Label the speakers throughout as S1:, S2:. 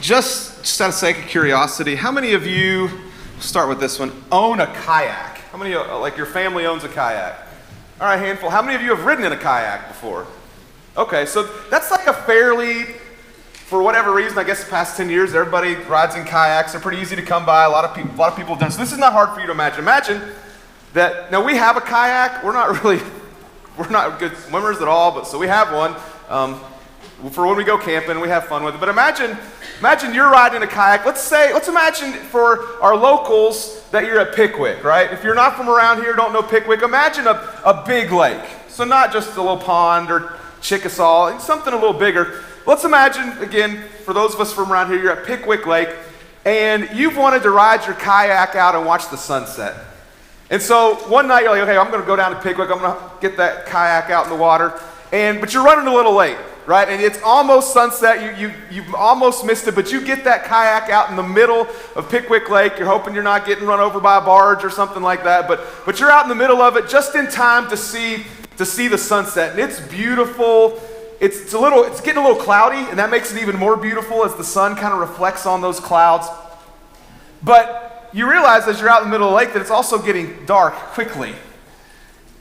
S1: Just out of sake of curiosity, how many of you, start with this one, own a kayak? How many, like your family owns a kayak? All right, handful. How many of you have ridden in a kayak before? Okay, so that's like a fairly, for whatever reason, I guess the past 10 years, everybody rides in kayaks. They're pretty easy to come by. A lot of people have done. So this is not hard for you to imagine. Imagine that, now we have a kayak. We're not good swimmers at all, but so we have one. For when we go camping, we have fun with it. But imagine you're riding a kayak. Let's imagine for our locals that you're at Pickwick, right? If you're not from around here, don't know Pickwick, imagine a big lake. So not just a little pond or Chickasaw, something a little bigger. Let's imagine, again, for those of us from around here, you're at Pickwick Lake, and you've wanted to ride your kayak out and watch the sunset. And so one night you're like, okay, I'm going to go down to Pickwick. I'm going to get that kayak out in the water. But you're running a little late, right? And it's almost sunset. You've almost missed it, but you get that kayak out in the middle of Pickwick Lake. You're hoping you're not getting run over by a barge or something like that. But you're out in the middle of it just in time to see the sunset. And it's beautiful. It's getting a little cloudy, and that makes it even more beautiful as the sun kind of reflects on those clouds. But you realize as you're out in the middle of the lake that it's also getting dark quickly.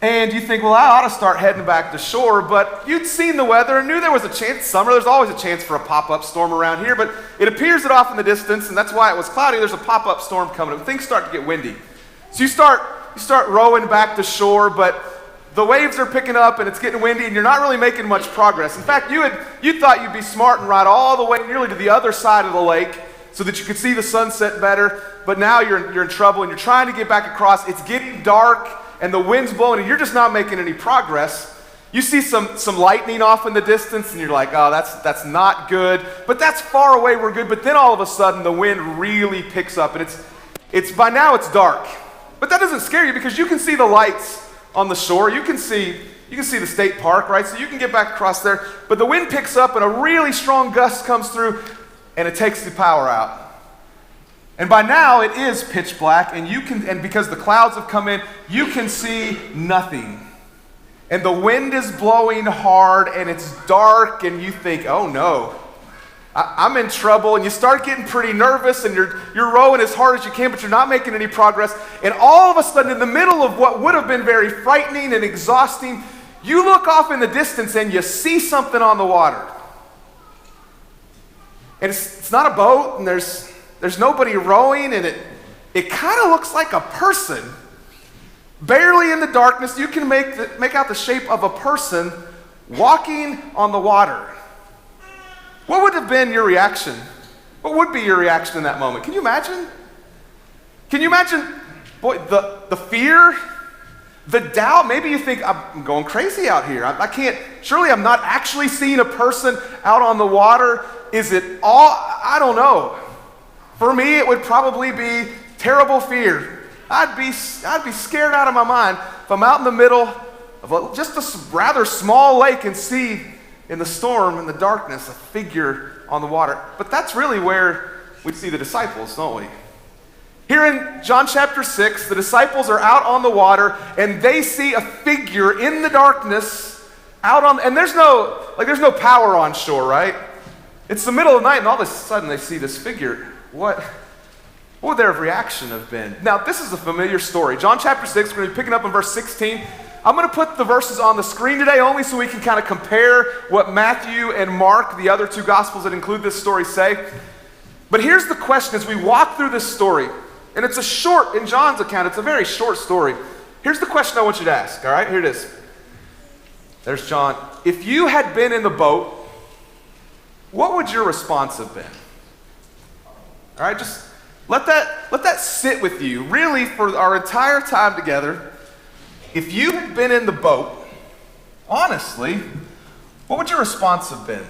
S1: And you think, well, I ought to start heading back to shore, but you'd seen the weather and knew there was a chance. Summer, there's always a chance for a pop-up storm around here, but it appears that off in the distance, and that's why it was cloudy, there's a pop-up storm coming up. Things start to get windy. So you start rowing back to shore, but the waves are picking up and it's getting windy and you're not really making much progress. In fact, you thought you'd be smart and ride all the way nearly to the other side of the lake so that you could see the sunset better, but now you're in trouble and you're trying to get back across. It's getting dark and the wind's blowing and you're just not making any progress. You see some lightning off in the distance and you're like, oh, that's not good, but that's far away, we're good. But then all of a sudden the wind really picks up and it's by now it's dark. But that doesn't scare you because you can see the lights on the shore. You can see the state park, right? So you can get back across there. But the wind picks up and a really strong gust comes through and it takes the power out. And by now it is pitch black and because the clouds have come in, you can see nothing. And the wind is blowing hard and it's dark and you think, oh no, I'm in trouble. And you start getting pretty nervous and you're rowing as hard as you can, but you're not making any progress. And all of a sudden, in the middle of what would have been very frightening and exhausting, you look off in the distance and you see something on the water. And it's not a boat and there's nobody rowing and it kind of looks like a person. Barely in the darkness, you can make out the shape of a person walking on the water. What would have been your reaction? What would be your reaction in that moment? Can you imagine? Can you imagine, boy, the fear, the doubt? Maybe you think, I'm going crazy out here. I can't, surely I'm not actually seeing a person out on the water. Is it all, I don't know. For me, it would probably be terrible fear. I'd be scared out of my mind if I'm out in the middle of just a rather small lake and see in the storm, in the darkness, a figure on the water. But that's really where we see the disciples, don't we? Here in John chapter 6, the disciples are out on the water and they see a figure in the darkness and there's no power on shore, right? It's the middle of the night and all of a sudden they see this figure. What would their reaction have been? Now, this is a familiar story. John chapter 6, we're going to be picking up in verse 16. I'm going to put the verses on the screen today only so we can kind of compare what Matthew and Mark, the other two gospels that include this story, say. But here's the question as we walk through this story. And it's in John's account, it's a very short story. Here's the question I want you to ask, all right? Here it is. There's John. If you had been in the boat, what would your response have been? All right, just let that sit with you, really, for our entire time together. If you had been in the boat, honestly, what would your response have been?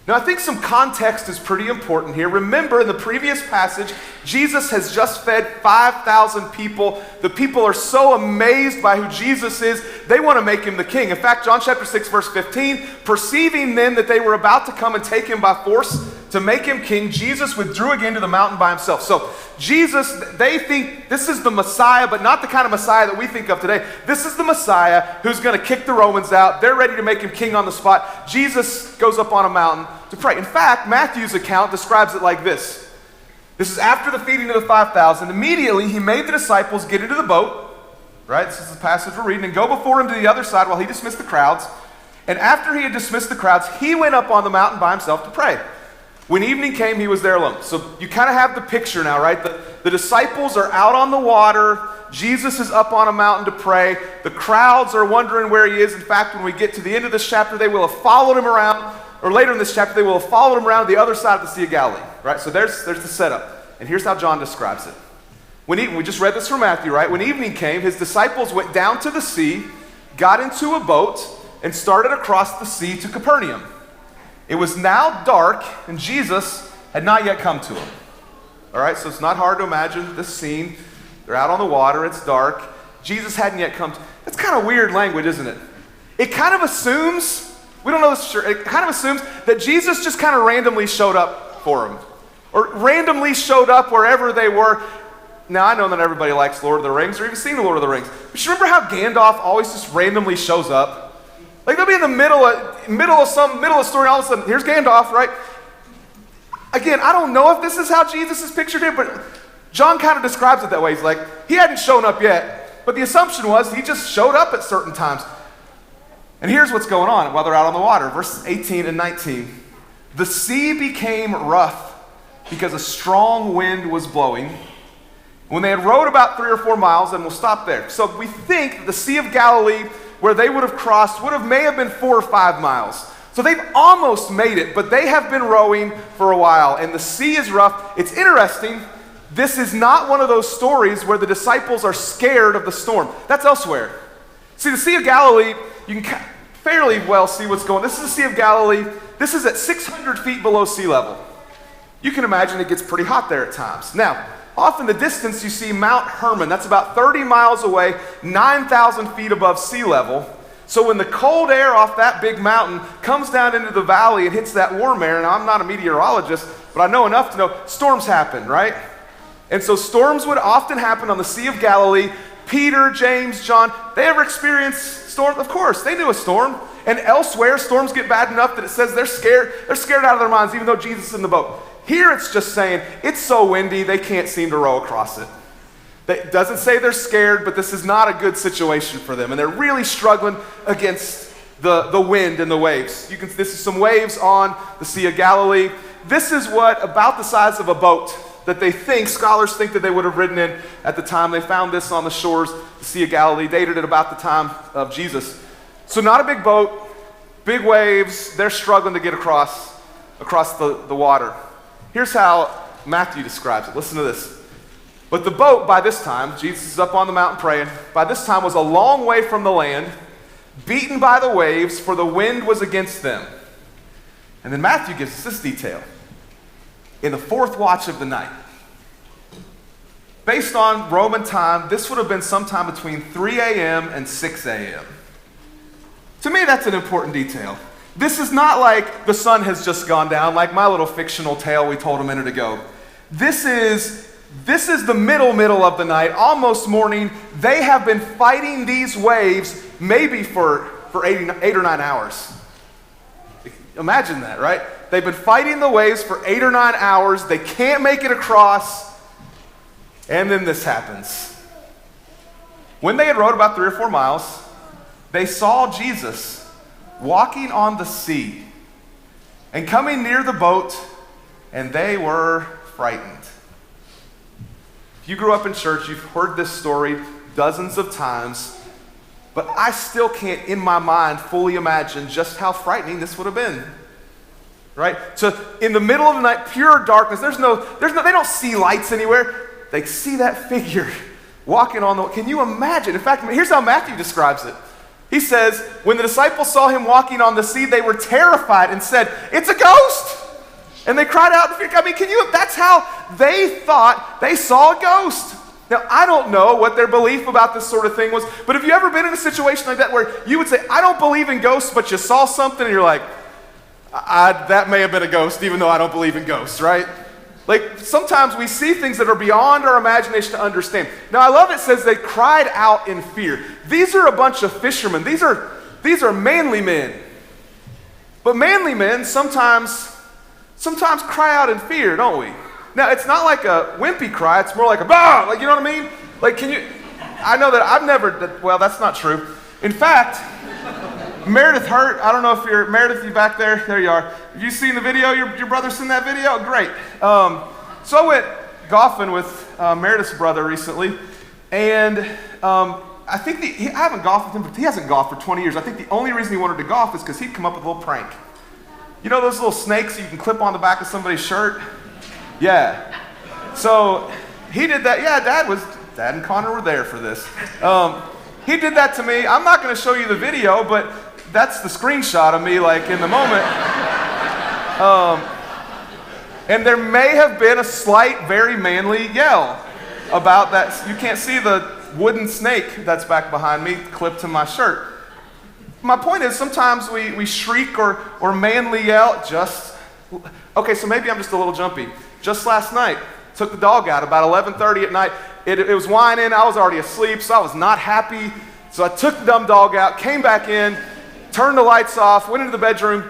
S1: Now, I think some context is pretty important here. Remember, in the previous passage, Jesus has just fed 5,000 people. The people are so amazed by who Jesus is, they want to make him the king. In fact, John chapter 6, verse 15, perceiving then that they were about to come and take him by force to make him king, Jesus withdrew again to the mountain by himself. So Jesus, they think this is the Messiah, but not the kind of Messiah that we think of today. This is the Messiah who's going to kick the Romans out. They're ready to make him king on the spot. Jesus goes up on a mountain to pray. In fact, Matthew's account describes it like this. This is after the feeding of the 5,000. Immediately, he made the disciples get into the boat, right? This is the passage we're reading, and go before him to the other side while he dismissed the crowds. And after he had dismissed the crowds, he went up on the mountain by himself to pray. When evening came, he was there alone. So you kind of have the picture now, right? The disciples are out on the water. Jesus is up on a mountain to pray. The crowds are wondering where he is. In fact, when we get to the end of this chapter, they will have followed him around, or later in this chapter, they will have followed him around the other side of the Sea of Galilee, right? So there's the setup. And here's how John describes it. We just read this from Matthew, right? When evening came, his disciples went down to the sea, got into a boat, and started across the sea to Capernaum. It was now dark, and Jesus had not yet come to them. All right, so it's not hard to imagine this scene. They're out on the water, it's dark. Jesus hadn't yet come. That's kind of weird language, isn't it? It kind of assumes, we don't know this for sure, it kind of assumes that Jesus just kind of randomly showed up for them. Or randomly showed up wherever they were. Now, I know that everybody likes Lord of the Rings or even seen the Lord of the Rings. But you remember how Gandalf always just randomly shows up? Like they'll be in the middle of story, and all of a sudden, here's Gandalf, right? Again, I don't know if this is how Jesus is pictured here, but John kind of describes it that way. He's like, he hadn't shown up yet, but the assumption was he just showed up at certain times. And here's what's going on while they're out on the water. Verses 18 and 19. The sea became rough because a strong wind was blowing. When they had rowed about 3 or 4 miles, and we'll stop there. So we think the Sea of Galilee, where they would have crossed, may have been 4 or 5 miles. So they've almost made it, but they have been rowing for a while, and the sea is rough. It's interesting. This is not one of those stories where the disciples are scared of the storm. That's elsewhere. See, the Sea of Galilee, you can fairly well see what's going on. This is the Sea of Galilee. This is at 600 feet below sea level. You can imagine it gets pretty hot there at times. Now, off in the distance, you see Mount Hermon. That's about 30 miles away, 9,000 feet above sea level. So when the cold air off that big mountain comes down into the valley and hits that warm air, and I'm not a meteorologist, but I know enough to know storms happen, right? And so storms would often happen on the Sea of Galilee. Peter, James, John, they ever experienced storms? Of course, they knew a storm. And elsewhere, storms get bad enough that it says they're scared out of their minds, even though Jesus is in the boat. Here it's just saying, it's so windy, they can't seem to row across it. It doesn't say they're scared, but this is not a good situation for them. And they're really struggling against the wind and the waves. This is some waves on the Sea of Galilee. This is about the size of a boat that scholars think that they would have ridden in at the time. They found this on the shores of the Sea of Galilee, dated at about the time of Jesus. So not a big boat, big waves, they're struggling to get across the water. Here's how Matthew describes it. Listen to this. But the boat, by this time, Jesus is up on the mountain praying, by this time was a long way from the land, beaten by the waves, for the wind was against them. And then Matthew gives us this detail. In the 4th watch of the night. Based on Roman time, this would have been sometime between 3 a.m. and 6 a.m. To me, that's an important detail. This is not like the sun has just gone down, like my little fictional tale we told a minute ago. This is the middle of the night, almost morning. They have been fighting these waves maybe for 8 or 9 hours. Imagine that, right? They've been fighting the waves for 8 or 9 hours. They can't make it across. And then this happens. When they had rowed about 3 or 4 miles, they saw Jesus walking on the sea and coming near the boat, and they were frightened. If you grew up in church, you've heard this story dozens of times, but I still can't, in my mind, fully imagine just how frightening this would have been. Right? So in the middle of the night, pure darkness, they don't see lights anywhere. They see that figure walking on the, can you imagine? In fact, here's how Matthew describes it. He says, when the disciples saw him walking on the sea, they were terrified and said, "It's a ghost!" And they cried out in fear. That's how they thought they saw a ghost. Now, I don't know what their belief about this sort of thing was, but have you ever been in a situation like that where you would say, "I don't believe in ghosts," but you saw something and you're like, That may have been a ghost, even though I don't believe in ghosts, right? Like, sometimes we see things that are beyond our imagination to understand. Now, I love it says they cried out in fear. These are a bunch of fishermen. These are manly men. But manly men sometimes cry out in fear, don't we? Now, it's not like a wimpy cry. It's more like a bah, like, you know what I mean? Like, I know that I've never, well, that's not true. In fact, Meredith Hurt, I don't know if Meredith, you back there? There you are. Have you seen the video? Your brother seen that video? Great. So I went golfing with Meredith's brother recently, and I think I haven't golfed with him, but he hasn't golfed for 20 years. I think the only reason he wanted to golf is because he'd come up with a little prank. You know those little snakes you can clip on the back of somebody's shirt? Yeah. So he did that. Yeah, Dad and Connor were there for this. He did that to me. I'm not going to show you the video, but that's the screenshot of me, like, in the moment. And there may have been a slight, very manly yell about that. You can't see the wooden snake that's back behind me clipped to my shirt. My point is, sometimes we shriek or manly yell okay, so maybe I'm just a little jumpy. Just last night, took the dog out about 11:30 at night. It was whining. I was already asleep, so I was not happy. So I took the dumb dog out, came back in, turned the lights off, went into the bedroom,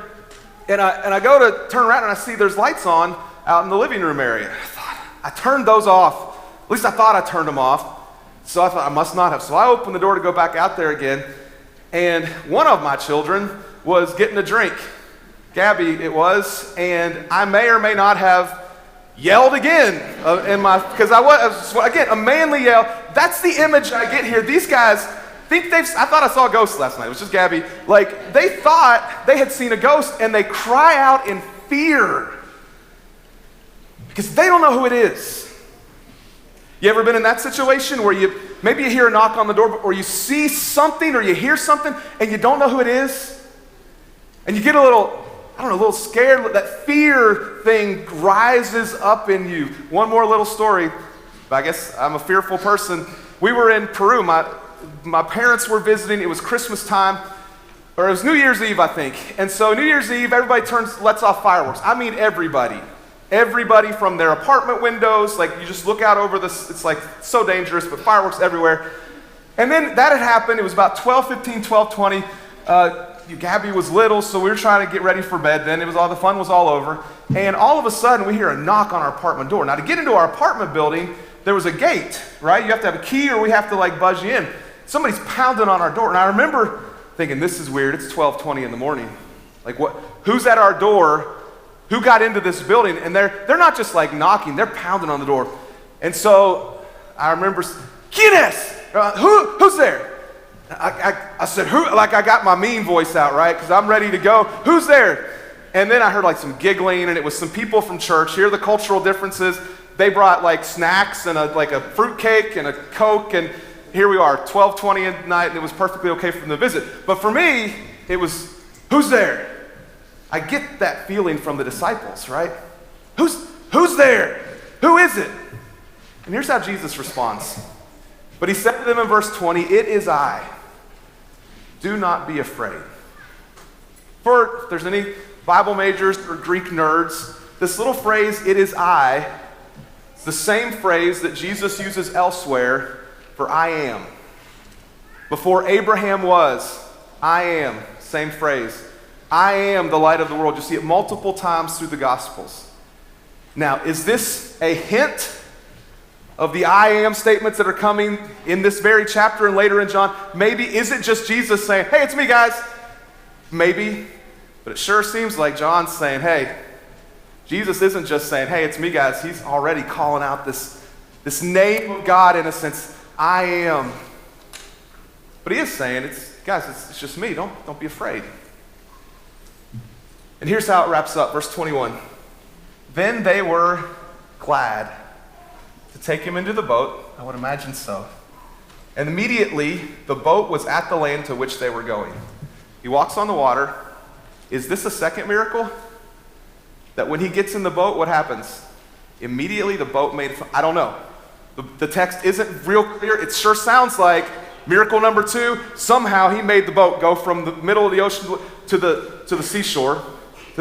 S1: and I go to turn around and I see there's lights on out in the living room area. I turned those off. At least I thought I turned them off. So I thought I must not have. So I opened the door to go back out there again, and one of my children was getting a drink. Gabby, it was, and I may or may not have yelled again because I was, again, a manly yell. That's the image I get here. These guys think I thought I saw a ghost last night. It was just Gabby. Like, they thought they had seen a ghost, and they cry out in fear because they don't know who it is. You ever been in that situation where maybe you hear a knock on the door, or you see something or you hear something and you don't know who it is? And you get a little scared. That fear thing rises up in you. One more little story. I guess I'm a fearful person. We were in Peru. My parents were visiting. It was Christmas time, or it was New Year's Eve, I think. And so New Year's Eve, everybody lets off fireworks. I mean everybody. Everybody from their apartment windows. Like, you just look out over this. It's like so dangerous, but fireworks everywhere. And then that had happened. It was about 12:15, 12:20. Gabby was little, so we were trying to get ready for bed then. The fun was all over. And all of a sudden, we hear a knock on our apartment door. Now, to get into our apartment building, there was a gate, right? You have to have a key, or we have to, like, buzz you in. Somebody's pounding on our door. And I remember thinking, this is weird. It's 12:20 in the morning. Like, what? Who's at our door? Who got into this building? And they're not just, like, knocking. They're pounding on the door. And so I remember, Kines, who's there? I said, who? Like, I got my mean voice out, right? Because I'm ready to go. Who's there? And then I heard, like, some giggling, and it was some people from church. Here are the cultural differences. They brought, like, snacks and a fruit cake and a Coke, and here we are, 12:20 at night, and it was perfectly okay for them to visit. But for me, it was, who's there? I get that feeling from the disciples, right? Who's there? Who is it? And here's how Jesus responds. But he said to them in verse 20, it is I. Do not be afraid. If there's any Bible majors or Greek nerds, this little phrase, it is I, is the same phrase that Jesus uses elsewhere for I am. Before Abraham was, I am, same phrase. I am the light of the world. You see it multiple times through the Gospels. Now, is this a hint of the I am statements that are coming in this very chapter and later in John? Maybe. Is it just Jesus saying, hey, it's me, guys? Maybe. But it sure seems like John's saying, hey, Jesus isn't just saying, hey, it's me, guys. He's already calling out this name of God, in a sense, I am. But he is saying, it's just me. Don't be afraid. And here's how it wraps up, verse 21. Then they were glad to take him into the boat. I would imagine so. And immediately the boat was at the land to which they were going. He walks on the water. Is this a second miracle? That when he gets in the boat, what happens? Immediately the boat made, I don't know. The text isn't real clear. It sure sounds like miracle number 2. Somehow he made the boat go from the middle of the ocean to the seashore.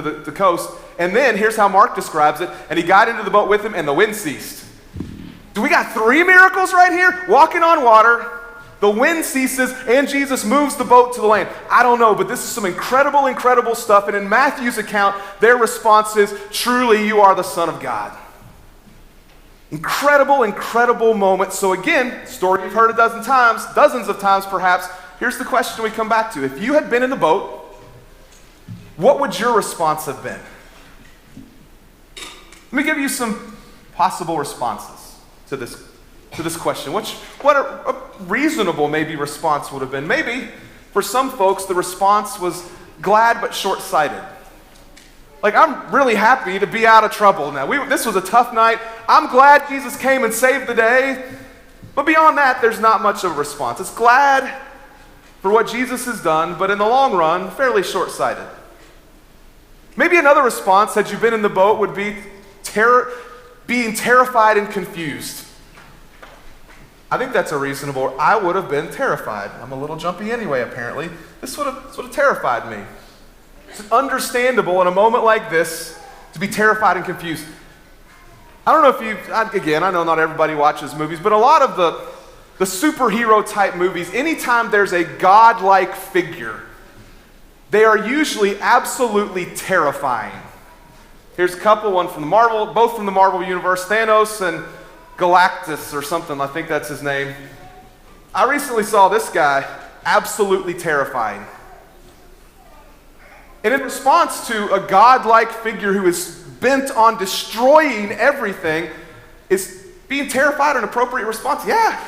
S1: the coast. And then here's how Mark describes it. And he got into the boat with him, and the wind ceased. Do we got 3 miracles right here? Walking on water, the wind ceases, and Jesus moves the boat to the land. I don't know, but this is some incredible, incredible stuff. And in Matthew's account, their response is, truly, you are the Son of God. Incredible, incredible moment. So again, story you've heard a dozen times, dozens of times perhaps. Here's the question we come back to. If you had been in the boat, what would your response have been? Let me give you some possible responses to this question. What a reasonable maybe response would have been. Maybe for some folks the response was glad but short-sighted. Like, I'm really happy to be out of trouble now. This was a tough night. I'm glad Jesus came and saved the day. But beyond that, there's not much of a response. It's glad for what Jesus has done, but in the long run, fairly short-sighted. Maybe another response, had you been in the boat, would be being terrified and confused. I think that's a reasonable. I would have been terrified. I'm a little jumpy anyway, apparently. This would have terrified me. It's understandable in a moment like this to be terrified and confused. I don't know if I know not everybody watches movies, but a lot of the superhero type movies, anytime there's a godlike figure, they are usually absolutely terrifying. Here's a couple, both from the Marvel universe, Thanos and Galactus or something, I think that's his name. I recently saw this guy, absolutely terrifying. And in response to a godlike figure who is bent on destroying everything, is being terrified an appropriate response? Yeah.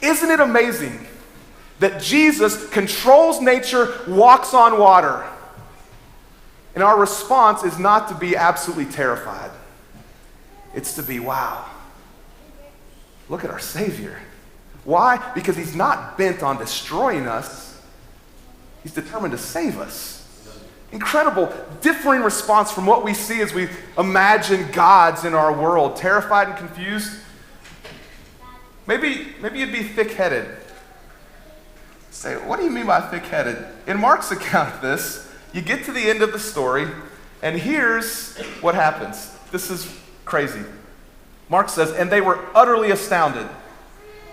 S1: Isn't it amazing that Jesus controls nature, walks on water? And our response is not to be absolutely terrified. It's to be, wow, look at our Savior. Why? Because he's not bent on destroying us. He's determined to save us. Incredible, differing response from what we see as we imagine gods in our world. Terrified and confused. Maybe you'd be thick-headed. Say, what do you mean by thick-headed? In Mark's account of this, you get to the end of the story, and here's what happens. This is crazy. Mark says, and they were utterly astounded.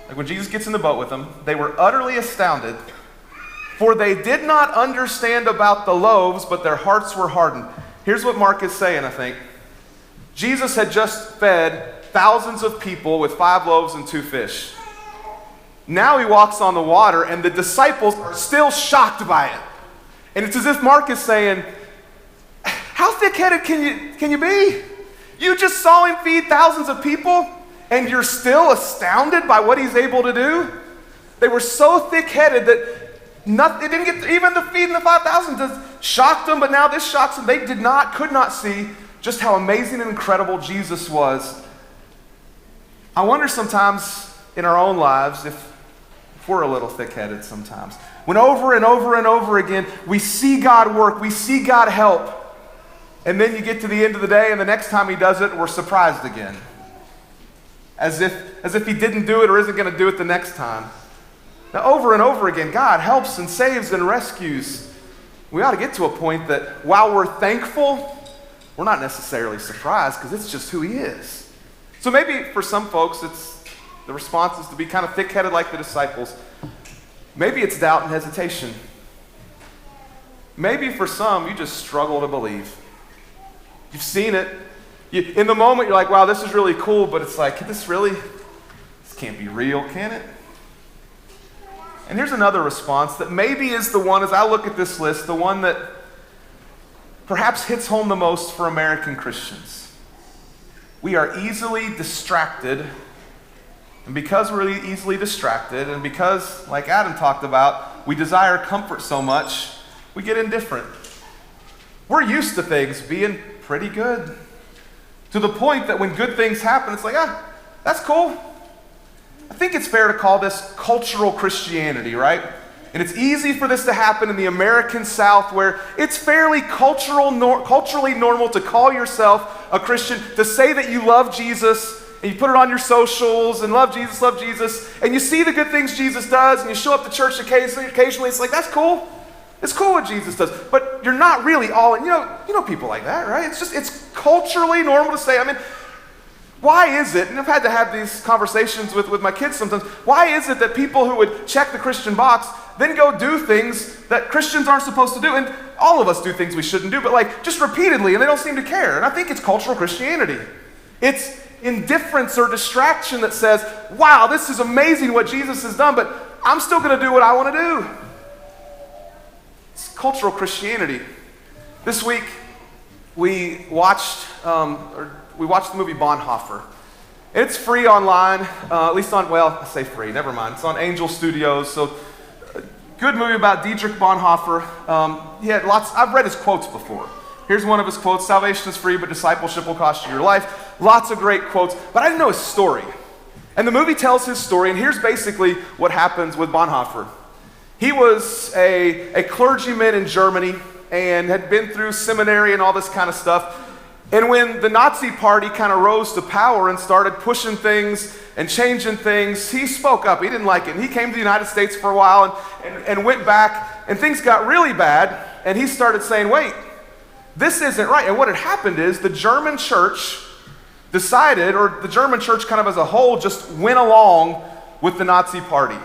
S1: Like when Jesus gets in the boat with them, they were utterly astounded, for they did not understand about the loaves, but their hearts were hardened. Here's what Mark is saying, I think. Jesus had just fed thousands of people with 5 loaves and 2 fish. Now he walks on the water, and the disciples are still shocked by it. And it's as if Mark is saying, how thick-headed can you be? You just saw him feed thousands of people, and you're still astounded by what he's able to do? They were so thick-headed that it didn't get even the feeding the 5,000 just shocked them, but now this shocks them. They could not see just how amazing and incredible Jesus was. I wonder sometimes in our own lives if we're a little thick-headed sometimes. When over and over and over again we see God work, we see God help, and then you get to the end of the day and the next time he does it, we're surprised again. As if he didn't do it or isn't going to do it the next time. Now, over and over again, God helps and saves and rescues. We ought to get to a point that while we're thankful, we're not necessarily surprised because it's just who he is. So maybe for some folks, the response is to be kind of thick-headed like the disciples. Maybe it's doubt and hesitation. Maybe for some, you just struggle to believe. You've seen it. In the moment, you're like, wow, this is really cool, but it's like, this can't be real, can it? And here's another response that maybe is the one, as I look at this list, the one that perhaps hits home the most for American Christians. We are easily distracted, and because we're easily distracted, and because, like Adam talked about, we desire comfort so much, we get indifferent. We're used to things being pretty good, to the point that when good things happen, it's like, that's cool. I think it's fair to call this cultural Christianity, right? And it's easy for this to happen in the American South, where it's fairly culturally normal to call yourself a Christian, to say that you love Jesus, and you put it on your socials, and love Jesus, and you see the good things Jesus does, and you show up to church occasionally, it's like, that's cool. It's cool what Jesus does, but you're not really all in. You know people like that, right? It's culturally normal to say, why is it, and I've had to have these conversations with my kids sometimes, why is it that people who would check the Christian box then go do things that Christians aren't supposed to do? And all of us do things we shouldn't do, but just repeatedly, and they don't seem to care. And I think it's cultural Christianity. It's indifference or distraction that says, wow, this is amazing what Jesus has done, but I'm still going to do what I want to do. It's cultural Christianity. This week, we watched the movie Bonhoeffer. And it's free online, at least I say free, never mind. It's on Angel Studios, so good movie about Dietrich Bonhoeffer. He had I've read his quotes before. Here's one of his quotes: "Salvation is free, but discipleship will cost you your life." Lots of great quotes, but I didn't know his story. And the movie tells his story, and here's basically what happens with Bonhoeffer. He was a clergyman in Germany and had been through seminary and all this kind of stuff. And when the Nazi party kind of rose to power and started pushing things and changing things, he spoke up. He didn't like it. And he came to the United States for a while and went back, and things got really bad. And he started saying, wait, this isn't right. And what had happened is the German church decided, or the German church kind of as a whole just went along with the Nazi party.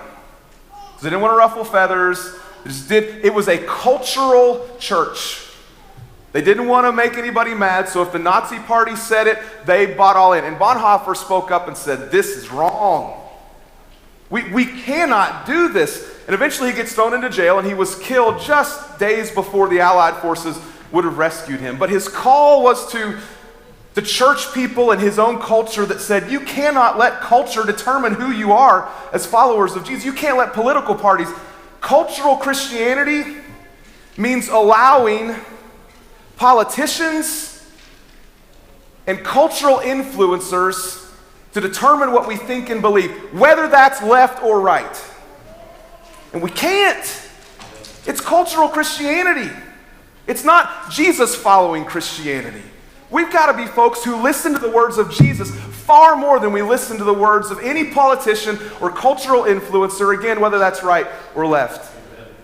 S1: So they didn't want to ruffle feathers. It was a cultural church. They didn't want to make anybody mad, so if the Nazi party said it, they bought all in. And Bonhoeffer spoke up and said, this is wrong. We cannot do this. And eventually he gets thrown into jail, and he was killed just days before the Allied forces would have rescued him. But his call was to the church people and his own culture that said, you cannot let culture determine who you are as followers of Jesus. You can't let political parties. Cultural Christianity means allowing politicians and cultural influencers to determine what we think and believe, whether that's left or right. And we can't. It's cultural Christianity. It's not Jesus following Christianity. We've got to be folks who listen to the words of Jesus far more than we listen to the words of any politician or cultural influencer, again, whether that's right or left.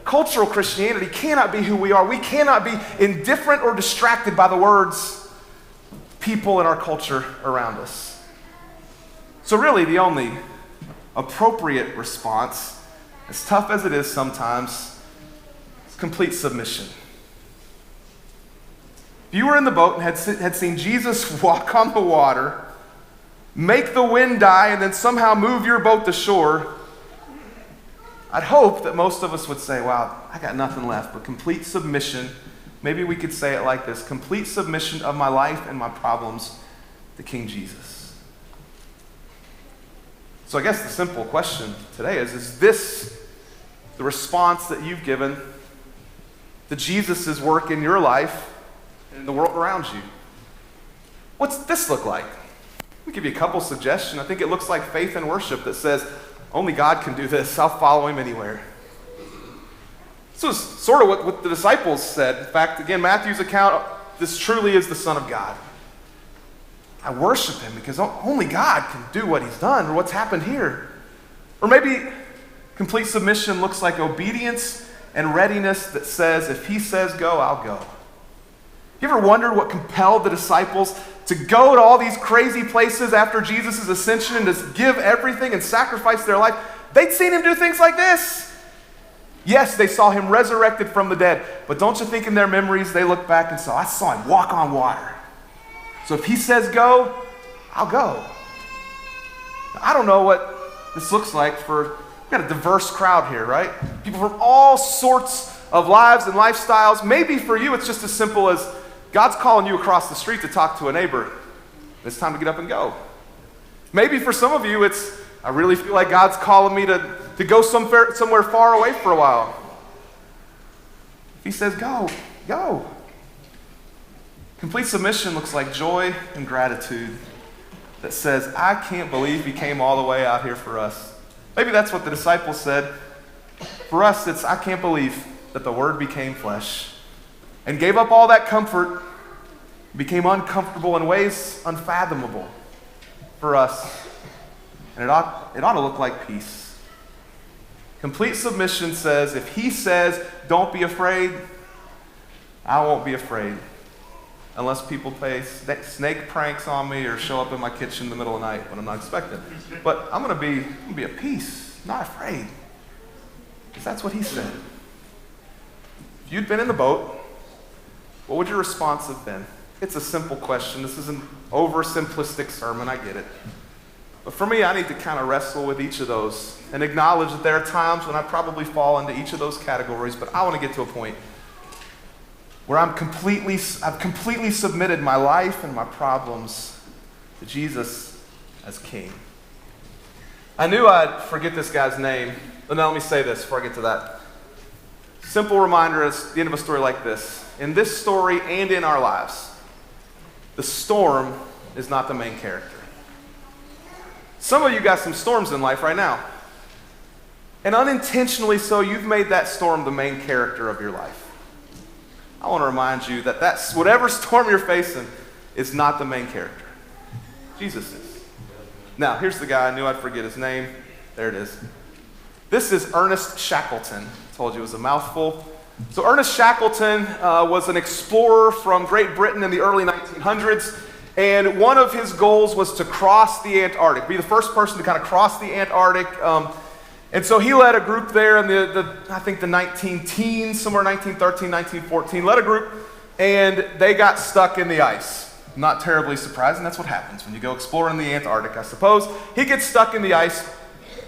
S1: Cultural Christianity cannot be who we are. We cannot be indifferent or distracted by the words of people in our culture around us. So really, the only appropriate response, as tough as it is sometimes, is complete submission. If you were in the boat and had seen Jesus walk on the water, make the wind die, and then somehow move your boat to shore, I'd hope that most of us would say, wow, I got nothing left but complete submission. Maybe we could say it like this: complete submission of my life and my problems to King Jesus. So I guess the simple question today is this the response that you've given to Jesus' work in your life and in the world around you? What's this look like? Let me give you a couple suggestions. I think it looks like faith and worship that says, only God can do this. I'll follow him anywhere. This was sort of what the disciples said. In fact, again, Matthew's account, this truly is the Son of God. I worship him because only God can do what he's done or what's happened here. Or maybe complete submission looks like obedience and readiness that says, if he says go, I'll go. You ever wondered what compelled the disciples to go to all these crazy places after Jesus' ascension and to give everything and sacrifice their life? They'd seen him do things like this. Yes, they saw him resurrected from the dead, but don't you think in their memories they look back and saw, I saw him walk on water. So if he says go, I'll go. Now, I don't know what this looks like we've got a diverse crowd here, right? People from all sorts of lives and lifestyles. Maybe for you it's just as simple as God's calling you across the street to talk to a neighbor. It's time to get up and go. Maybe for some of you it's, I really feel like God's calling me to go somewhere far away for a while. If he says go, go. Complete submission looks like joy and gratitude that says, I can't believe he came all the way out here for us. Maybe that's what the disciples said. For us, it's, I can't believe that the Word became flesh and gave up all that comfort, became uncomfortable in ways unfathomable for us. And it ought to look like peace. Complete submission says, if he says, don't be afraid, I won't be afraid. Unless people play snake pranks on me or show up in my kitchen in the middle of the night when I'm not expecting. But I'm going to be at peace, not afraid. Because that's what he said. If you'd been in the boat, what would your response have been? It's a simple question. This is an oversimplistic sermon, I get it. But for me, I need to kind of wrestle with each of those and acknowledge that there are times when I probably fall into each of those categories, but I want to get to a point where I've completely submitted my life and my problems to Jesus as King. I knew I'd forget this guy's name, but now let me say this before I get to that. Simple reminder at the end of a story like this. In this story and in our lives, the storm is not the main character. Some of you got some storms in life right now. And unintentionally so, you've made that storm the main character of your life. I want to remind you that whatever storm you're facing is not the main character. Jesus is. Now, here's the guy. I knew I'd forget his name. There it is. This is Ernest Shackleton. I told you it was a mouthful. So Ernest Shackleton was an explorer from Great Britain in the early 1900s. And one of his goals was to cross the Antarctic, be the first person to kind of cross the Antarctic. And so he led a group there in I think the 19-teens, somewhere 1913, 1914, led a group, and they got stuck in the ice. Not terribly surprising, that's what happens when you go exploring the Antarctic, I suppose. He gets stuck in the ice.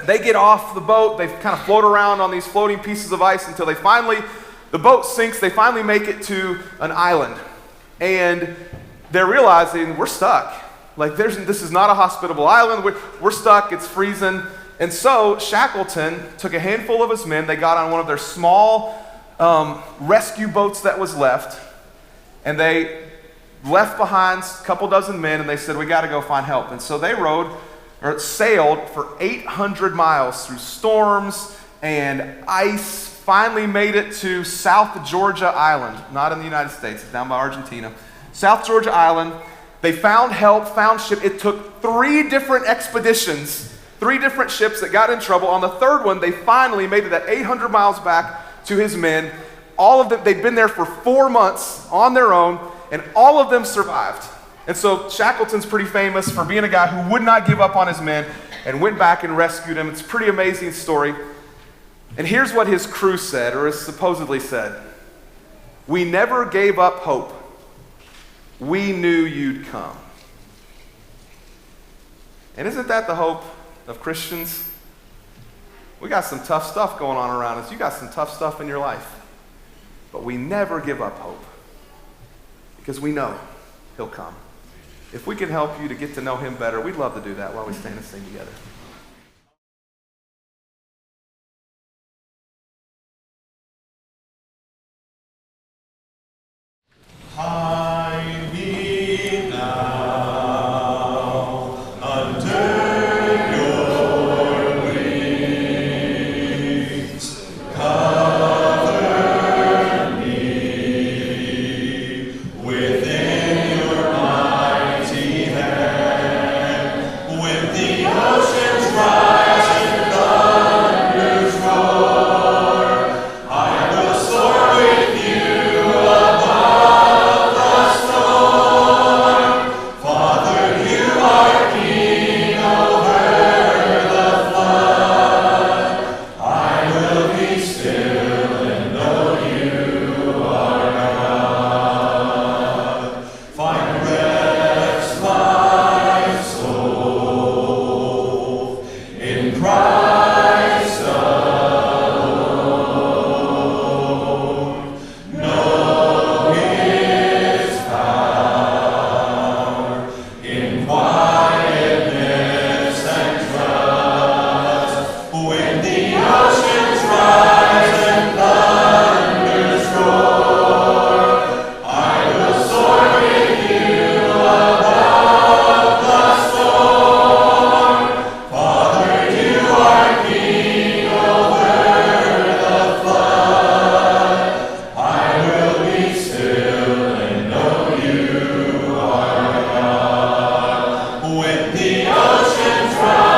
S1: They get off the boat, they kind of float around on these floating pieces of ice until the boat sinks, they finally make it to an island. And they're realizing, we're stuck. Like, this is not a hospitable island, we're stuck, it's freezing. And so Shackleton took a handful of his men, they got on one of their small rescue boats that was left, and they left behind a couple dozen men, and they said, we got to go find help. And so they sailed for 800 miles through storms and ice, finally made it to South Georgia Island, not in the United States, it's down by Argentina. South Georgia Island, they found help, found ship. It took 3 different expeditions, 3 different ships that got in trouble. On the third one, they finally made it at 800 miles back to his men. All of them, they'd been there for 4 months on their own, and all of them survived. And so Shackleton's pretty famous for being a guy who would not give up on his men and went back and rescued them. It's a pretty amazing story. And here's what his crew said, or supposedly said. We never gave up hope. We knew you'd come. And isn't that the hope of Christians? We got some tough stuff going on around us. You got some tough stuff in your life. But we never give up hope. Because we know he'll come. If we can help you to get to know him better, we'd love to do that while we stand and sing together.
S2: Hide me now under your wings. Cover me within your mighty hand. When the oceans rise and thunders roar, I will soar with you above the storm. Father, you are king over the flood. I will be still and know you are God. Find rest, my soul, in Christ alone. Know his power in quietness and trust. When the oceans rise and thunders roar, I will soar with you above the storm. Father, you are king over the flood. I will be still and know you are God. When the oceans rise